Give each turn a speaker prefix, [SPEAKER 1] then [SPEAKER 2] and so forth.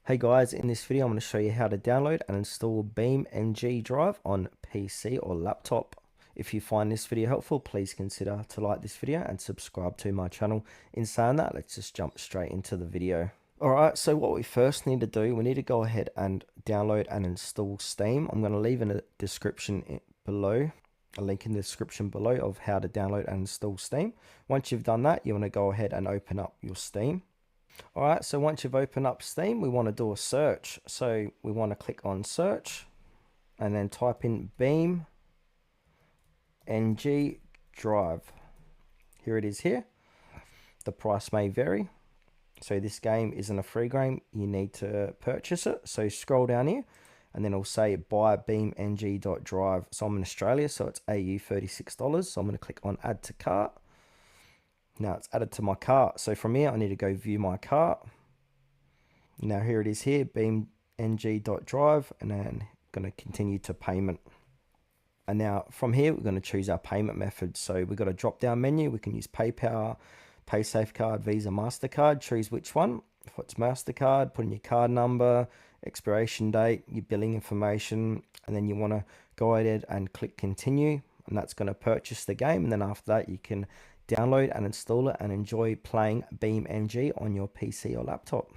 [SPEAKER 1] Hey guys, in this video I'm going to show you how to download and install BeamNG.drive on PC or laptop. If you find this video helpful, please consider to like this video and subscribe to my channel. In saying that, let's just jump straight into the video. Alright, so what we first need to do, we need to go ahead and download and install Steam. I'm going to leave in the description below, a link in the description below of how to download and install Steam. Once you've done that, you want to go ahead and open up your Steam. Alright, so once you've opened up Steam, we want to do a search. So we want to click on search and then type in BeamNG.drive. Here it is here. The price may vary. So this game isn't a free game, you need to purchase it. So scroll down here and then it'll say buy BeamNG.drive. So I'm in Australia, so it's AU $36. So I'm going to click on add to cart. Now it's added to my cart. So from here, I need to go view my cart. Now here it is here, BeamNG.drive, and then going to continue to payment. And now from here, we're going to choose our payment method. So we've got a drop down menu. We can use PayPal, PaySafeCard, Visa, MasterCard. Choose which one. If it's MasterCard, put in your card number, expiration date, your billing information, and then you want to go ahead and click continue. And that's going to purchase the game. And then after that, you can download and install it and enjoy playing BeamNG on your PC or laptop.